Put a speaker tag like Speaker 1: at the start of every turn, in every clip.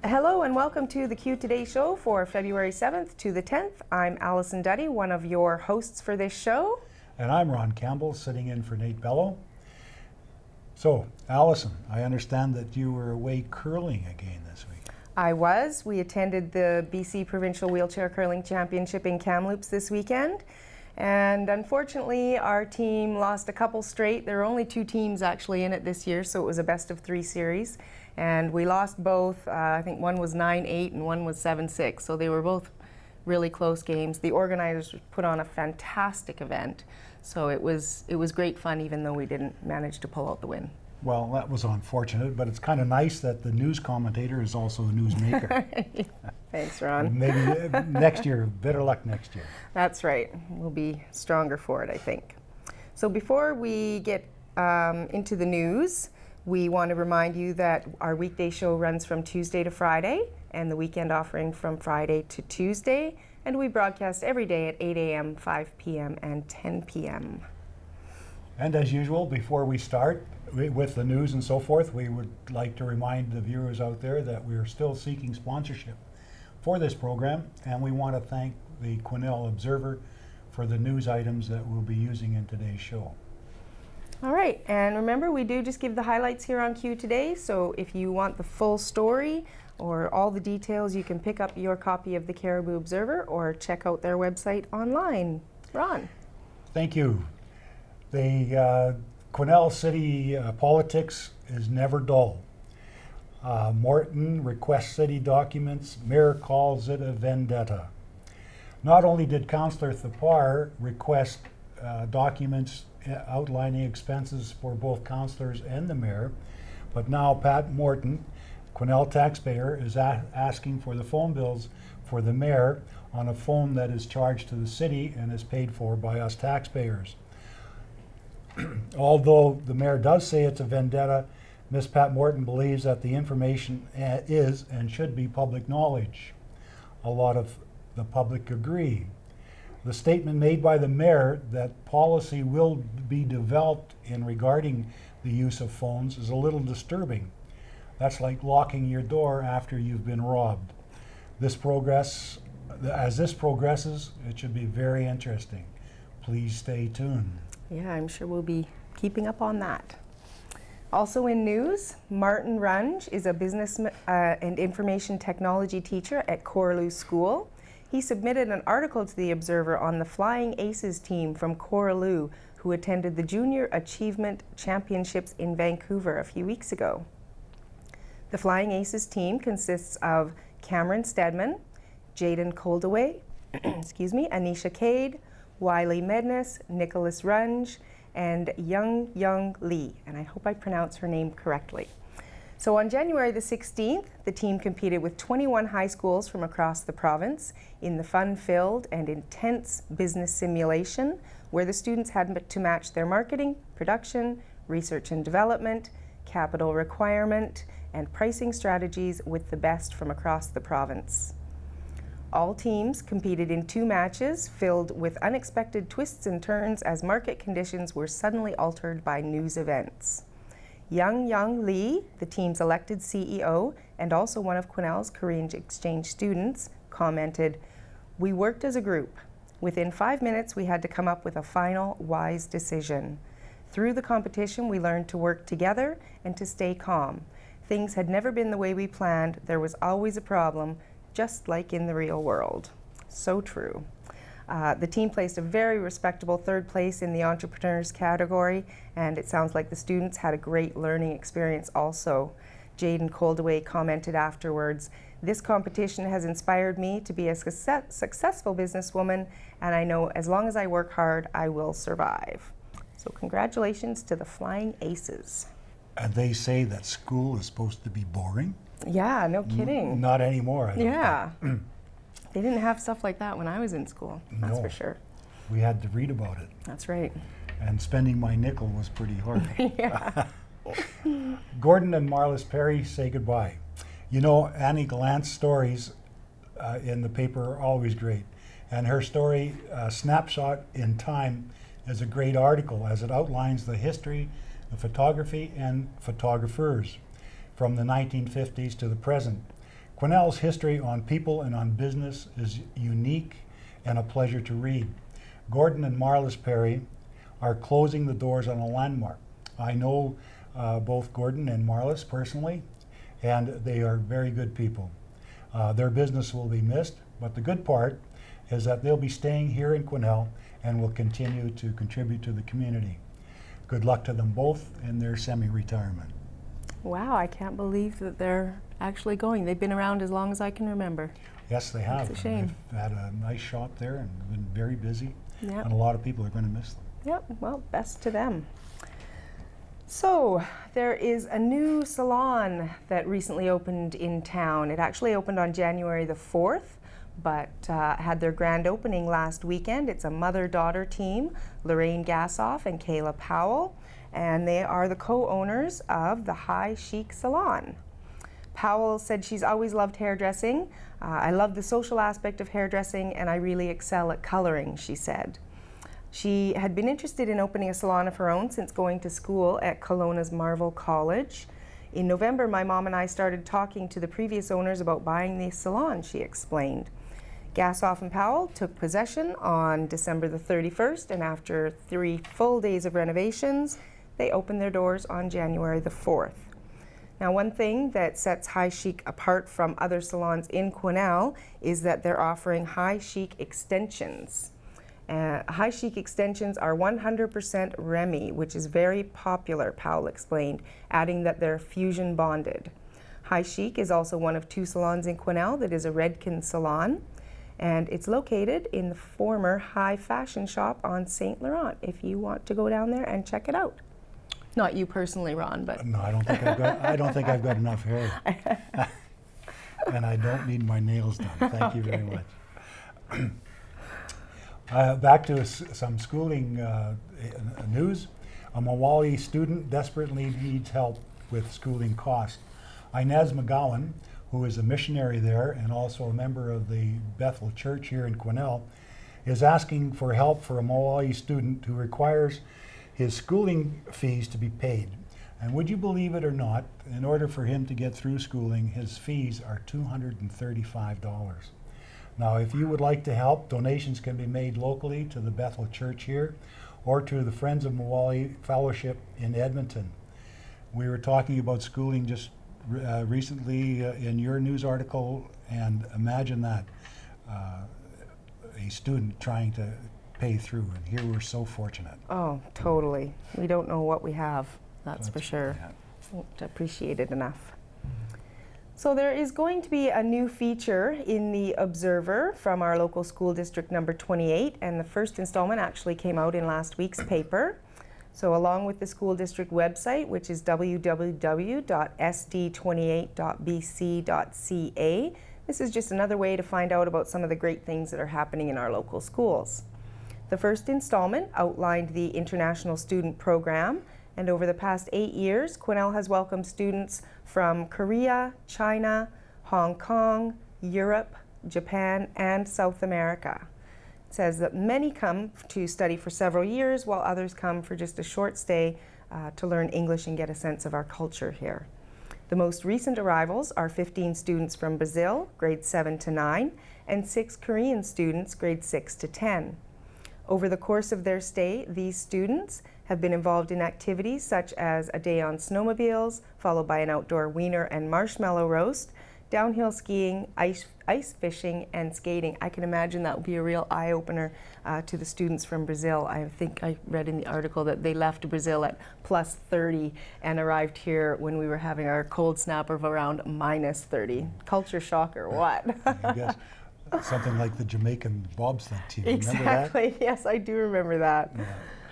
Speaker 1: Hello and welcome to the Q Today show for February 7th to the 10th. I'm Allison Duddy, one of your hosts for this show.
Speaker 2: And I'm Ron Campbell, sitting in for Nate Bello. So, Allison, I understand that you were away curling again this week.
Speaker 1: I was. We attended the BC Provincial Wheelchair Curling Championship in Kamloops this weekend. And unfortunately, our team lost a couple straight. There are only 2 teams actually in it this year, so it was a best-of-3 series. And we lost both. I think one was 9-8 and one was 7-6. So they were both really close games. The organizers put on a fantastic event. So it was great fun, even though we didn't manage to pull out the win.
Speaker 2: Well, that was unfortunate, but it's kind of nice that the news commentator is also the news maker.
Speaker 1: Thanks, Ron.
Speaker 2: Maybe next year, better luck next year.
Speaker 1: That's right. We'll be stronger for it, I think. So before we get into the news, we want to remind you that our weekday show runs from Tuesday to Friday, and the weekend offering from Friday to Tuesday, and we broadcast every day at 8 a.m., 5 p.m., and 10 p.m.
Speaker 2: And as usual, before we start with the news and so forth, we would like to remind the viewers out there that we are still seeking sponsorship for this program, and we want to thank the Quesnel Observer for the news items that we'll be using in today's show.
Speaker 1: All right, and remember, we do just give the highlights here on Q Today, so if you want the full story or all the details, you can pick up your copy of the Caribou Observer or check out their website online. Ron.
Speaker 2: Thank you. The Quesnel City politics is never dull. Morton requests city documents. Mayor calls it a vendetta. Not only did Councillor Thapar request documents outlining expenses for both councillors and the mayor, but now Pat Morton, Quesnel taxpayer, is asking for the phone bills for the mayor on a phone that is charged to the city and is paid for by us taxpayers. Although the mayor does say it's a vendetta, Ms. Pat Morton believes that the information is and should be public knowledge. A lot of the public agree. The statement made by the mayor that policy will be developed in regarding the use of phones is a little disturbing. That's like locking your door after you've been robbed. As this progresses, it should be very interesting. Please stay tuned.
Speaker 1: Yeah, I'm sure we'll be keeping up on that. Also in news, Martin Runge is a business and information technology teacher at Coraloo School. He submitted an article to the Observer on the Flying Aces team from Coraloo who attended the Junior Achievement Championships in Vancouver a few weeks ago. The Flying Aces team consists of Cameron Stedman, Jaden Coldaway, Anisha Cade, Wiley Medness, Nicholas Runge, and Young Lee, and I hope I pronounce her name correctly. So on January the 16th, the team competed with 21 high schools from across the province in the fun-filled and intense business simulation, where the students had to match their marketing, production, research and development, capital requirement, and pricing strategies with the best from across the province. All teams competed in 2 matches filled with unexpected twists and turns as market conditions were suddenly altered by news events. Young Lee, the team's elected CEO and also one of Quesnel's Korean exchange students, commented, "We worked as a group. Within 5 minutes, we had to come up with a final, wise decision. Through the competition, we learned to work together and to stay calm. Things had never been the way we planned. There was always a problem, just like in the real world." So true. The team placed a very respectable 3rd place in the entrepreneurs category, and it sounds like the students had a great learning experience also. Jaden Coldaway commented afterwards, "This competition has inspired me to be a successful businesswoman, and I know as long as I work hard, I will survive." So congratulations to the Flying Aces.
Speaker 2: And they say that school is supposed to be boring?
Speaker 1: Yeah, no kidding.
Speaker 2: Not anymore, I don't
Speaker 1: Yeah. They didn't have stuff like that when I was in school, that's
Speaker 2: No.
Speaker 1: for sure.
Speaker 2: We had to read about it.
Speaker 1: That's right.
Speaker 2: And spending my nickel was pretty hard.
Speaker 1: Yeah.
Speaker 2: Gordon and Marlis Perry say goodbye. You know, Annie Gallant's stories in the paper are always great. And her story, Snapshot in Time, is a great article as it outlines the history of photography and photographers from the 1950s to the present. Quesnel's history on people and on business is unique and a pleasure to read. Gordon and Marlis Perry are closing the doors on a landmark. I know both Gordon and Marlis personally, and they are very good people. Their business will be missed, but the good part is that they'll be staying here in Quesnel and will continue to contribute to the community. Good luck to them both in their semi-retirement.
Speaker 1: Wow, I can't believe that they're actually going. They've been around as long as I can remember.
Speaker 2: Yes, they have.
Speaker 1: It's a shame.
Speaker 2: They've had a nice shop there and been very busy,
Speaker 1: Yep.
Speaker 2: and a lot of people are going to miss them.
Speaker 1: Yep, well, best to them. So, there is a new salon that recently opened in town. It actually opened on January the 4th, but had their grand opening last weekend. It's a mother-daughter team, Lorraine Gassoff and Kayla Powell, and they are the co-owners of the High Chic Salon. Powell said she's always loved hairdressing. I love the social aspect of hairdressing, and I really excel at coloring, she said. She had been interested in opening a salon of her own since going to school at Kelowna's Marvel College. In November, my mom and I started talking to the previous owners about buying the salon, she explained. Gassoff and Powell took possession on December the 31st, and after 3 full days of renovations, they opened their doors on January the 4th. Now, one thing that sets High Chic apart from other salons in Quesnel is that they're offering High Chic extensions. High Chic extensions are 100% Remy, which is very popular, Powell explained, adding that they're fusion bonded. High Chic is also one of 2 salons in Quesnel that is a Redken salon, and it's located in the former High Fashion Shop on St. Laurent, if you want to go down there and check it out. Not you personally, Ron, but...
Speaker 2: No, I don't think I've got enough hair. And I don't need my nails done. Thank you very much. Back to some schooling news. A Mawali student desperately needs help with schooling costs. Inez McGowan, who is a missionary there and also a member of the Bethel Church here in Quesnel, is asking for help for a Mawali student who requires his schooling fees to be paid. And would you believe it or not, in order for him to get through schooling, his fees are $235. Now, if you would like to help, donations can be made locally to the Bethel Church here or to the Friends of Mawali Fellowship in Edmonton. We were talking about schooling just recently in your news article, and imagine that, a student trying to pay through, and here we're so fortunate.
Speaker 1: Oh, totally. We don't know what we have, that's for sure. Won't appreciate it enough. So there is going to be a new feature in the Observer from our local school district number 28, and the first installment actually came out in last week's paper. So along with the school district website, which is www.sd28.bc.ca, this is just another way to find out about some of the great things that are happening in our local schools. The first installment outlined the International Student Program, and over the past 8 years, Quesnel has welcomed students from Korea, China, Hong Kong, Europe, Japan, and South America. It says that many come to study for several years, while others come for just a short stay to learn English and get a sense of our culture here. The most recent arrivals are 15 students from Brazil, grades 7 to 9, and 6 Korean students, grades 6 to 10. Over the course of their stay, these students have been involved in activities such as a day on snowmobiles, followed by an outdoor wiener and marshmallow roast, downhill skiing, ice fishing, and skating. I can imagine that would be a real eye-opener to the students from Brazil. I think I read in the article that they left Brazil at plus 30 and arrived here when we were having our cold snap of around minus 30. Culture shock or what?
Speaker 2: I guess something like the Jamaican bobsled team.
Speaker 1: Exactly.
Speaker 2: Remember that?
Speaker 1: Yes, I do remember that.
Speaker 2: Yeah.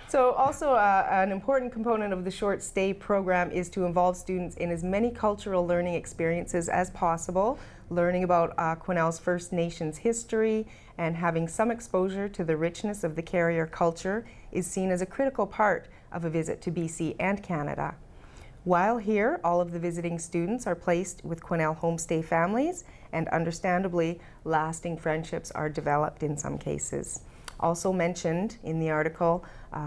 Speaker 1: So also an important component of the short stay program is to involve students in as many cultural learning experiences as possible, learning about Quesnel's First Nations history, and having some exposure to the richness of the Carrier culture is seen as a critical part of a visit to BC and Canada. While here, all of the visiting students are placed with Quesnel homestay families, and understandably, lasting friendships are developed in some cases. Also mentioned in the article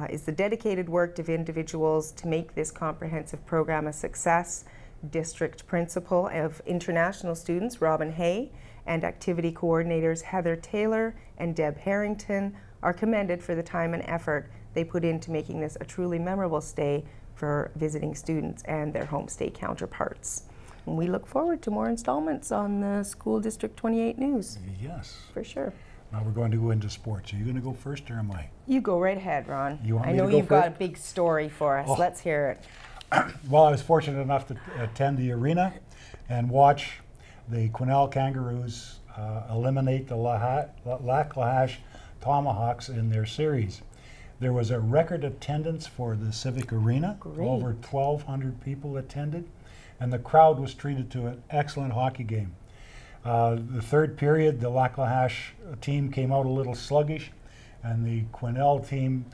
Speaker 1: is the dedicated work of individuals to make this comprehensive program a success. District Principal of International Students, Robin Hay, and activity coordinators Heather Taylor and Deb Harrington are commended for the time and effort they put into making this a truly memorable stay for visiting students and their homestay counterparts. And we look forward to more installments on the School District 28 News.
Speaker 2: Yes.
Speaker 1: For sure.
Speaker 2: Now we're going to go into sports. Are you going to go first or am I?
Speaker 1: You go right ahead, Ron.
Speaker 2: You want
Speaker 1: I
Speaker 2: me
Speaker 1: know
Speaker 2: to go
Speaker 1: you've got a
Speaker 2: first?
Speaker 1: big story for us.
Speaker 2: Oh.
Speaker 1: Let's hear it.
Speaker 2: Well, I was fortunate enough to attend the arena and watch the Quesnel Kangaroos eliminate the Lac-La-Hache Tomahawks in their series. There was a record attendance for the Civic Arena.
Speaker 1: Great.
Speaker 2: Over 1,200 people attended, and the crowd was treated to an excellent hockey game. The third period, the Lac-La-Hache team came out a little sluggish, and the Quesnel team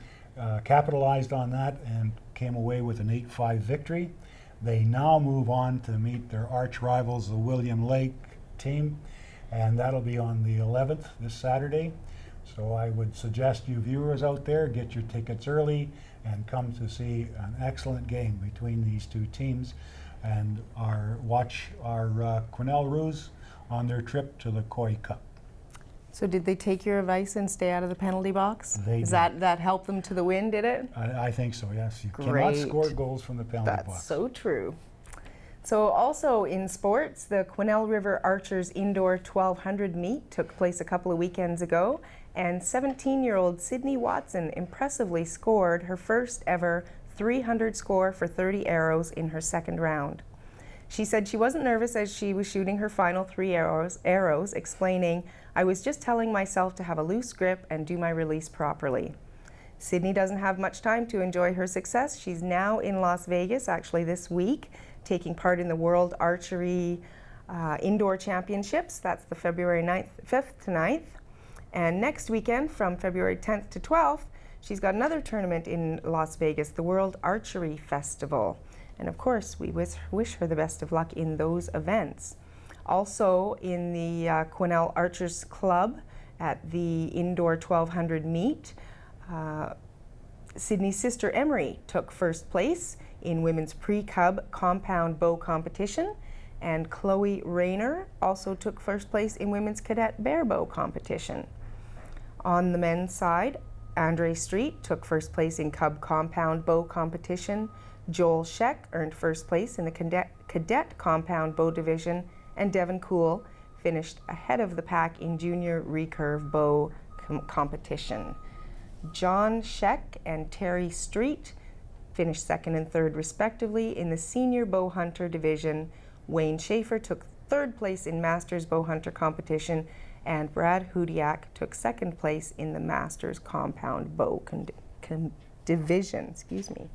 Speaker 2: capitalized on that and came away with an 8-5 victory. They now move on to meet their arch rivals, the William Lake team, and that'll be on the 11th, this Saturday. So I would suggest you viewers out there get your tickets early and come to see an excellent game between these two teams, and watch our Quesnel Roos on their trip to the Koi Cup.
Speaker 1: So did they take your advice and stay out of the penalty box?
Speaker 2: They
Speaker 1: Does
Speaker 2: did.
Speaker 1: that help them to the win, did it?
Speaker 2: I think so, yes. You cannot
Speaker 1: Great.
Speaker 2: score goals from the penalty
Speaker 1: That's
Speaker 2: box.
Speaker 1: so true. So also in sports, the Quesnel River Archers Indoor 1200 meet took place a couple of weekends ago, and 17-year-old Sydney Watson impressively scored her first ever 300 score for 30 arrows in her second round. She said she wasn't nervous as she was shooting her final 3 arrows, explaining, "I was just telling myself to have a loose grip and do my release properly." Sydney doesn't have much time to enjoy her success. She's now in Las Vegas, actually this week, taking part in the World Archery Indoor Championships. That's the February 5th to 9th. And next weekend, from February 10th to 12th, she's got another tournament in Las Vegas, the World Archery Festival. And of course, we wish her the best of luck in those events. Also in the Quesnel Archers Club at the Indoor 1200 meet, Sydney's sister Emery took first place in women's pre-cub compound bow competition, and Chloe Rayner also took first place in women's cadet bear bow competition. On the men's side, Andre Street took first place in cub compound bow competition, Joel Scheck earned first place in the cadet compound bow division, and Devin Cool finished ahead of the pack in junior recurve bow competition. John Scheck and Terry Street finished second and third respectively in the senior bow hunter division. Wayne Schaefer took third place in Masters bow hunter competition, and Brad Hudiak took second place in the Masters compound bow division. Excuse me.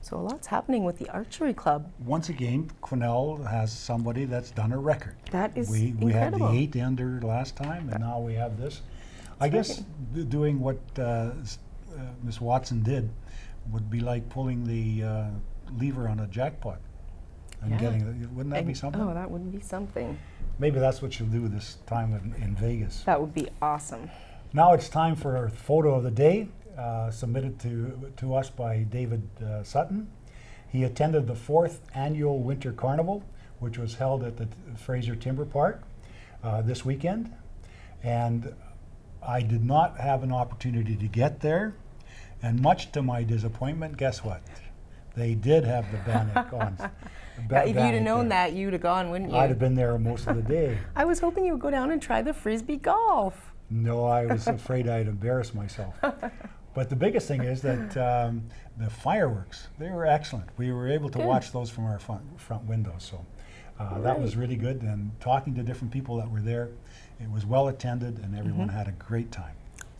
Speaker 1: So a lot's happening with the archery club.
Speaker 2: Once again, Quesnel has somebody that's done a record.
Speaker 1: That is
Speaker 2: we had
Speaker 1: incredible.
Speaker 2: the 8 under last time, and now we have this. I guess doing what Miss Watson did would be like pulling the lever on a jackpot and getting. Wouldn't that be something?
Speaker 1: Oh, that would be something.
Speaker 2: Maybe that's what she'll do this time in Vegas.
Speaker 1: That would be awesome.
Speaker 2: Now it's time for our photo of the day, submitted to us by David Sutton. He attended the 4th annual Winter Carnival, which was held at the Fraser Timber Park this weekend. And I did not have an opportunity to get there. And much to my disappointment, guess what? They did have the Bannock on.
Speaker 1: If you'd have known that, you'd have gone, wouldn't you?
Speaker 2: I'd have been there most of the day.
Speaker 1: I was hoping you would go down and try the Frisbee golf.
Speaker 2: No, I was afraid I'd embarrass myself. But the biggest thing is that the fireworks, they were excellent. We were able to watch those from our front windows. So that was really good. And talking to different people that were there, it was well attended and everyone had a great time.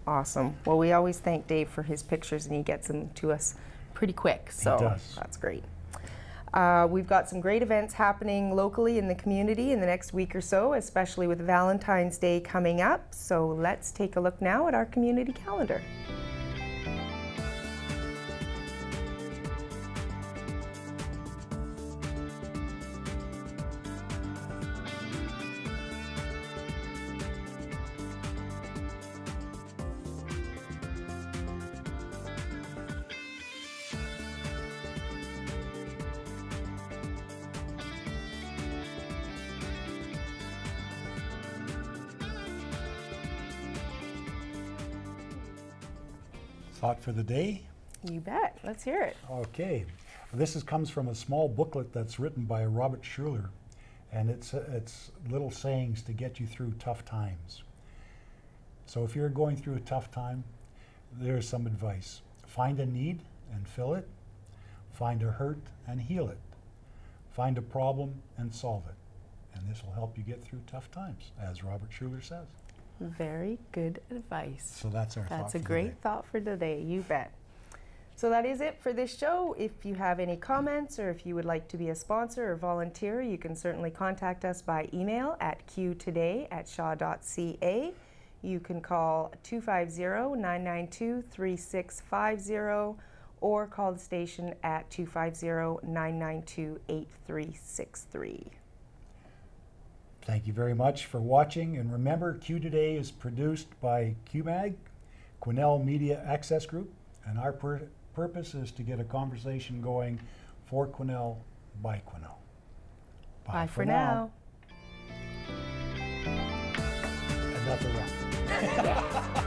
Speaker 1: Awesome. Well, we always thank Dave for his pictures, and he gets them to us pretty quick. So
Speaker 2: He does.
Speaker 1: That's great. We've got some great events happening locally in the community in the next week or so, especially with Valentine's Day coming up. So let's take a look now at our community calendar.
Speaker 2: Thought for the day?
Speaker 1: You bet. Let's hear it.
Speaker 2: Okay. This comes from a small booklet that's written by Robert Schuller, and it's little sayings to get you through tough times. So if you're going through a tough time, there's some advice. Find a need and fill it. Find a hurt and heal it. Find a problem and solve it. And this will help you get through tough times, as Robert Schuller says.
Speaker 1: Very good advice.
Speaker 2: So that's our thought
Speaker 1: That's a
Speaker 2: for
Speaker 1: great
Speaker 2: the day.
Speaker 1: thought for today, you bet. So that is it for this show. If you have any comments or if you would like to be a sponsor or volunteer, you can certainly contact us by email at qtoday@shaw.ca. You can call 250-992-3650 or call the station at 250-992-8363.
Speaker 2: Thank you very much for watching, and remember, Q Today is produced by QMAG, Quesnel Media Access Group, and our purpose is to get a conversation going for Quesnel by Quesnel.
Speaker 1: Bye for now.
Speaker 2: And that's a wrap.